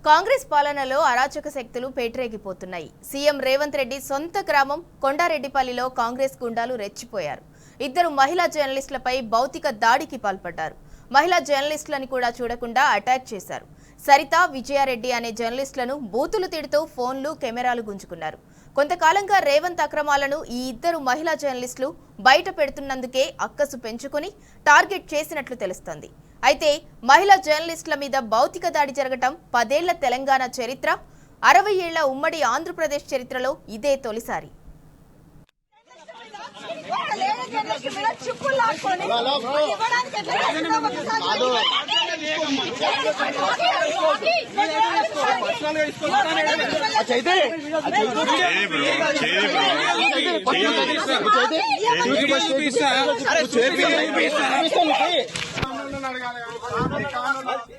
కాంగ్రెస్ పాలనలో అరాచక శక్తులు పేటరేగిపోతున్నాయి. సీఎం రేవంత్ రెడ్డి సొంత గ్రామం కొండారెడ్డిపల్లిలో కాంగ్రెస్ గుండాలు రెచ్చిపోయారు. ఇద్దరు మహిళా జర్నలిస్టులపై భౌతిక దాడికి పాల్పడ్డారు. మహిళా జర్నలిస్టులను కూడా చూడకుండా అటాక్ చేశారు. సరిత, విజయారెడ్డి అనే జర్నలిస్టులను బూతులు తిడుతూ ఫోన్లు, కెమెరాలు గుంజుకున్నారు. కొంతకాలంగా రేవంత్ అక్రమాలను ఈ ఇద్దరు మహిళా జర్నలిస్టులు బయట పెడుతున్నందుకే అక్కసు పెంచుకుని టార్గెట్ చేసినట్లు తెలుస్తోంది. అయితే మహిళా జర్నలిస్టుల మీద భౌతిక దాడి జరగటం 10 ఏళ్ల తెలంగాణ చరిత్ర, 60 ఏళ్ల ఉమ్మడి ఆంధ్రప్రదేశ్ చరిత్రలో ఇదే తొలిసారి. అడగాలి